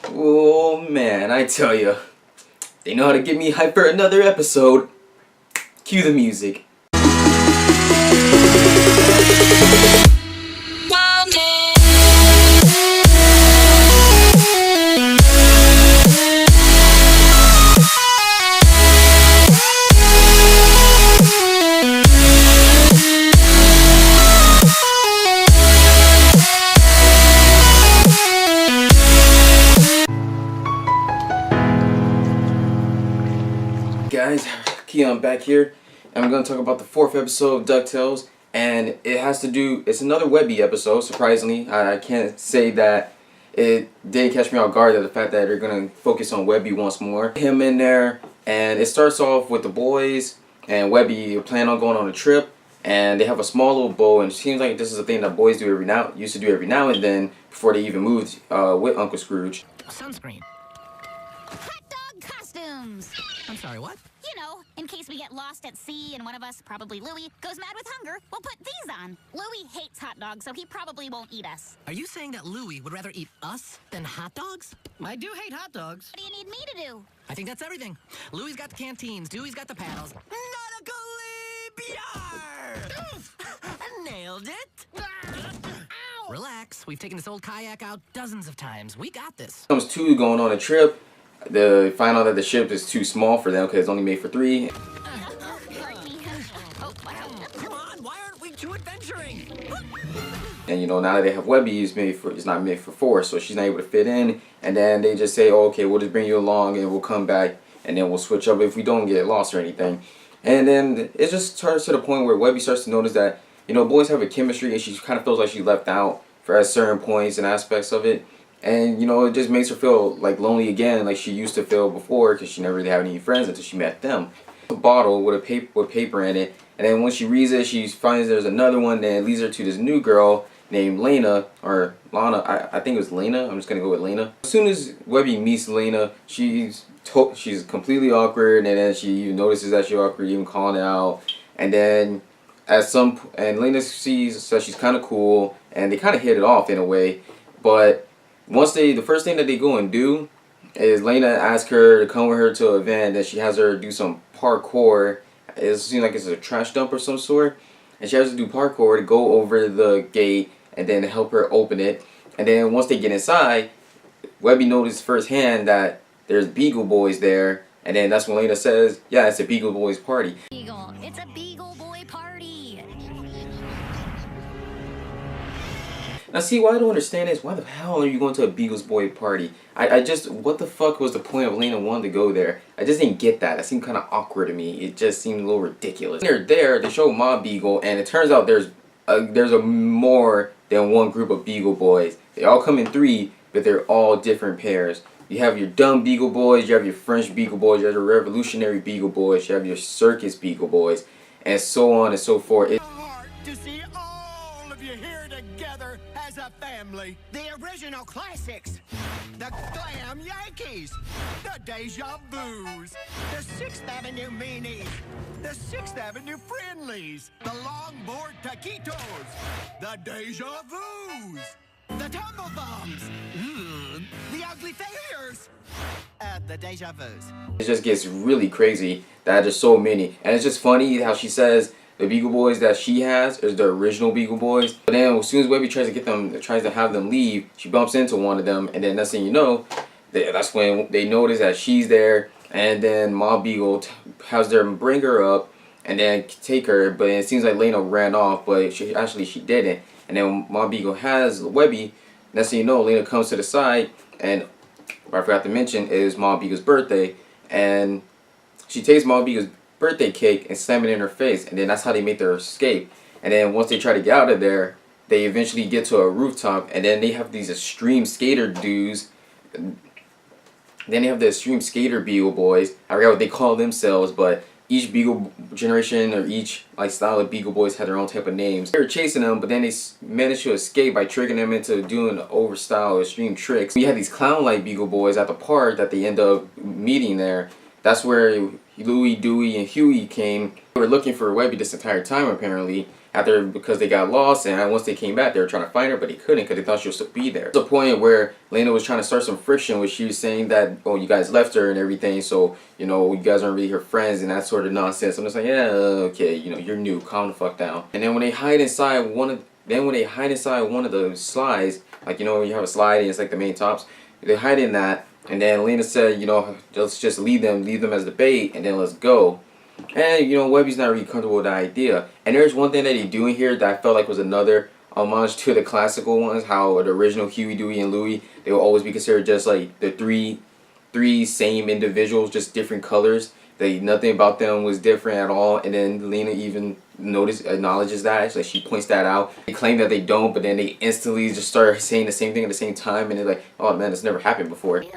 Oh man, I tell ya, they know how to get me hyped for another episode. Cue the music. Guys, Keon back here, and I'm going to talk about the 4th episode of DuckTales, and it has to do, it's another Webby episode, surprisingly. I can't say that it didn't catch me off guard at the fact that they're going to focus on Webby once more. Him in there, and it starts off with the boys, and Webby plan on going on a trip, and they have a small little boat, and it seems like this is a thing that boys do used to do every now and then, before they even moved with Uncle Scrooge. Sunscreen. Hot dog costumes! I'm sorry, what? You know, in case we get lost at sea and one of us, probably Louie, goes mad with hunger, we'll put these on. Louie hates hot dogs, so he probably won't eat us. Are you saying that Louie would rather eat us than hot dogs? I do hate hot dogs. What do you need me to do? I think that's everything. Louie's got the canteens, Dewey's got the paddles. Nailed it! Ow! Relax, we've taken this old kayak out dozens of times. We got this. Comes two going on a trip. They find out that the ship is too small for them because it's only made for 3. Come on, why aren't we two adventuring? And you know, now that they have Webby, it's not made for 4, so she's not able to fit in. And then they just say, oh, okay, we'll just bring you along and we'll come back and then we'll switch up if we don't get lost or anything. And then it just starts to the point where Webby starts to notice that, you know, boys have a chemistry and she kind of feels like she's left out for at certain points and aspects of it. And, you know, it just makes her feel like lonely again, like she used to feel before, because she never really had any friends until she met them. A bottle with paper in it, and then when she reads it, she finds there's another one that leads her to this new girl named Lena, or Lana. I think it was Lena. I'm just gonna go with Lena. As soon as Webby meets Lena, she's completely awkward, and then she notices that she's awkward, even calling it out. And then and Lena sees that she's kind of cool, and they kind of hit it off in a way, but the first thing that they go and do is Lena asks her to come with her to an event that she has her do some parkour. It seems like it's a trash dump or some sort. And she has to do parkour to go over the gate and then help her open it. And then once they get inside, Webby notices firsthand that there's Beagle Boys there. And then that's when Lena says, yeah, it's a Beagle Boys party. Beagle, it's a Beagle Boy party! Now see, what I don't understand is, why the hell are you going to a Beagle's Boy party? I just, what the fuck was the point of Lena wanting to go there? I just didn't get that. That seemed kind of awkward to me. It just seemed a little ridiculous. When they're there, they show Ma Beagle, and it turns out there's a more than one group of Beagle Boys. They all come in 3, but they're all different pairs. You have your dumb Beagle Boys, you have your French Beagle Boys, you have your revolutionary Beagle Boys, you have your circus Beagle Boys, and so on and so forth. To see all of you here together as a family. The original classics. The Glam Yankees. The Deja Vus. The 6th Avenue Meanies. The 6th Avenue Friendlies. The Longboard Taquitos. The Deja Vus. The Tumble Thumbs. The Ugly Failures. The Deja Vus. It just gets really crazy that there's so many. And it's just funny how she says the Beagle Boys that she has is the original Beagle Boys. But then as soon as Webby tries to have them leave, she bumps into one of them, and then next thing you know, that's when they notice that she's there, and then Ma Beagle has them bring her up and then take her, but it seems like Lena ran off, but she didn't. And then Ma Beagle has Webby. Next thing you know, Lena comes to the side, and what I forgot to mention is Ma Beagle's birthday, and she takes Ma Beagle's birthday cake and slam it in her face, and then that's how they make their escape. And then once they try to get out of there, they eventually get to a rooftop, and then they have these extreme skater dudes. Then they have the extreme skater Beagle Boys. I forgot what they call themselves, but each Beagle generation or each style of Beagle Boys had their own type of names. They were chasing them, but then they managed to escape by tricking them into doing overstyle extreme tricks. We had these clown-like Beagle Boys at the park that they end up meeting there. That's where Louie, Dewey, and Huey came. They were looking for Webby this entire time, apparently. because they got lost, and once they came back they were trying to find her, but they couldn't because they thought she was still be there. There's a point where Lena was trying to start some friction where she was saying that, oh, you guys left her and everything, so you know you guys aren't really her friends and that sort of nonsense. I'm just like, yeah, okay, you know, you're new, calm the fuck down. And then when they hide inside one of the slides, like, you know, when you have a slide and it's like the main tops, they hide in that, and then Lena said, you know, let's just leave them as the bait, and then let's go. And you know, Webby's not really comfortable with the idea. And there's one thing that they do in here that I felt like was another homage to the classical ones, how the original Huey, Dewey, and Louie, they will always be considered just like the three same individuals, just different colors. Nothing about them was different at all. And then Lena even acknowledges that, so she points that out. They claim that they don't, but then they instantly just start saying the same thing at the same time, and they're like, oh man, it's never happened before. Cute.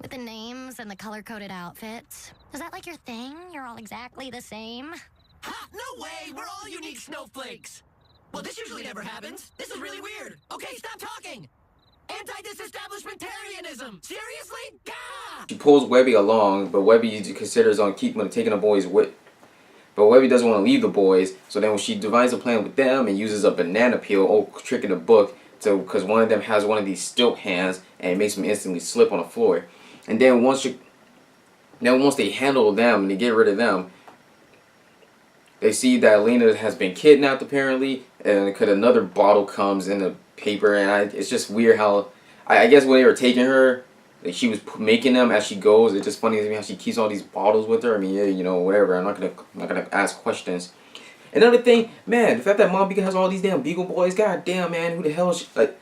With the names and the color-coded outfits. Is that like your thing? You're all exactly the same? Ha! No way! We're all unique snowflakes! Well, this usually never happens. This is really weird. Okay, stop talking! Anti-disestablishmentarianism! Seriously? Gah! She pulls Webby along, but Webby considers on taking the boys with. But Webby doesn't want to leave the boys, so then when she devises a plan with them and uses a banana peel, trick in the book, because one of them has one of these stilt hands and it makes them instantly slip on the floor. And then once they handle them and they get rid of them, they see that Lena has been kidnapped apparently, and because another bottle comes in the paper, and it's just weird how I guess when they were taking her, like, she was making them as she goes. It's just funny to me how she keeps all these bottles with her. I mean, yeah, you know, whatever. I'm not gonna ask questions. Another thing, man, the fact that Mom Beagle has all these damn Beagle Boys, god damn, man, who the hell is she? Like,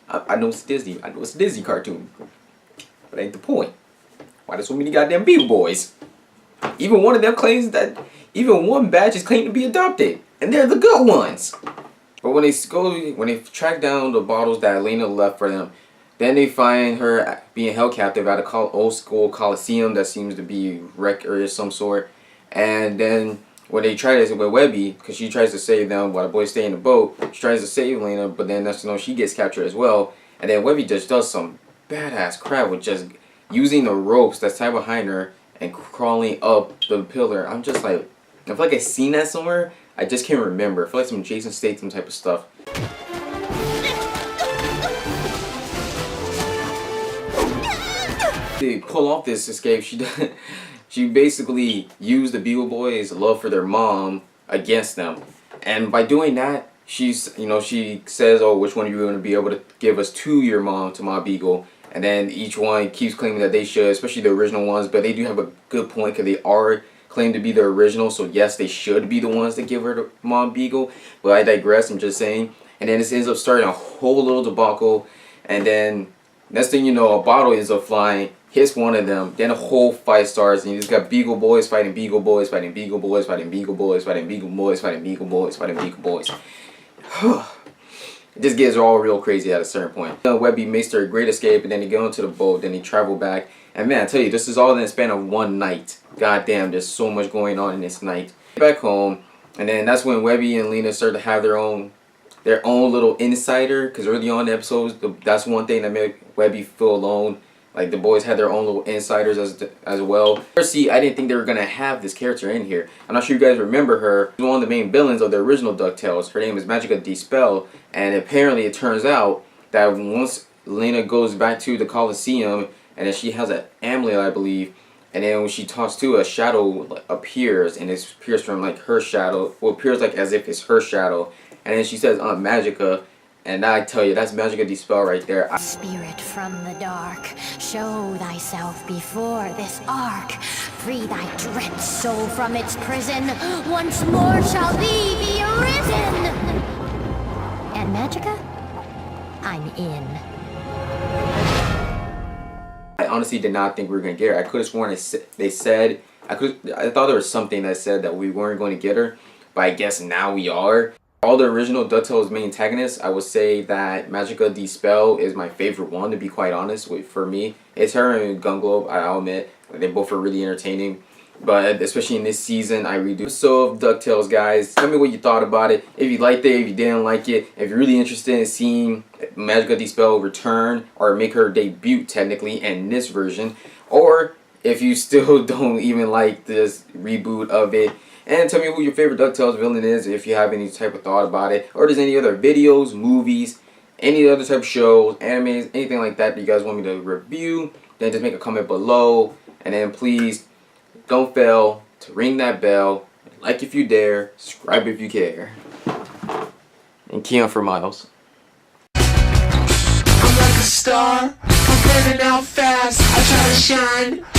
I know it's Disney. I know it's a Disney cartoon. But ain't the point. Why there's so many goddamn Beagle Boys? Even one of them claims that, even one batch is claimed to be adopted. And they're the good ones. But when they track down the bottles that Lena left for them, then they find her being held captive at a old school coliseum that seems to be wrecked or some sort. And then when they try to, with Webby, because she tries to save them while the boys stay in the boat, she tries to save Lena, but then that's, you know, she gets captured as well. And then Webby just does some badass crap with just using the ropes that's tied behind her and crawling up the pillar. I'm just like, I feel like I've seen that somewhere. I just can't remember. I feel like some Jason Statham type of stuff. To pull off this escape, she basically used the Beagle Boys' love for their mom against them. And by doing that, she says, oh, which one of you are going to be able to give us to your mom, to Ma Beagle? And then each one keeps claiming that they should, especially the original ones. But they do have a good point because they are claimed to be the original. So yes, they should be the ones that give her to Mom Beagle. But I digress, I'm just saying. And then this ends up starting a whole little debacle. And then next thing you know, a bottle ends up flying, hits one of them. Then a whole fight starts. And you just got Beagle Boys fighting Beagle Boys, fighting Beagle Boys, fighting Beagle Boys, fighting Beagle Boys, fighting Beagle Boys, fighting Beagle Boys. It just gets all real crazy at a certain point. Webby makes their great escape, and then they go into the boat, then they travel back. And man, I tell you, this is all in the span of one night. God damn, there's so much going on in this night. Back home, and then that's when Webby and Lena start to have their own little insider. Because early on in the episodes, that's one thing that made Webby feel alone. Like, the boys had their own little insiders as well. See, I didn't think they were going to have this character in here. I'm not sure you guys remember her. She's one of the main villains of the original DuckTales. Her name is Magicka Dispel. And apparently it turns out that once Lena goes back to the Coliseum, and then she has an amulet, I believe. And then when she talks to, a shadow appears. And it appears from, like, her shadow. Well, it appears like as if it's her shadow. And then she says, Magicka. And I tell you, that's Magicka Dispel right there. Spirit from the dark, show thyself before this ark. Free thy dread soul from its prison. Once more shall thee be arisen. And Magicka, I'm in. I honestly did not think we were going to get her. I could have sworn they said, I thought there was something that said that we weren't going to get her. But I guess now we are. All the original DuckTales main antagonists, I would say that Magicka Dispel is my favorite one, to be quite honest. For me, it's her and Gun Globe, I'll admit. They both are really entertaining. But especially in this season, I redo. So, DuckTales, guys, tell me what you thought about it. If you liked it, if you didn't like it, if you're really interested in seeing Magicka Dispel return or make her debut, technically, in this version. Or if you still don't even like this reboot of it. And tell me who your favorite DuckTales villain is, if you have any type of thought about it. Or there's any other videos, movies, any other type of shows, animes, anything like that that you guys want me to review. Then just make a comment below. And then please don't fail to ring that bell. Like if you dare. Subscribe if you care. And key on for Miles. I'm like a star, I'm burning out fast. I try to shine.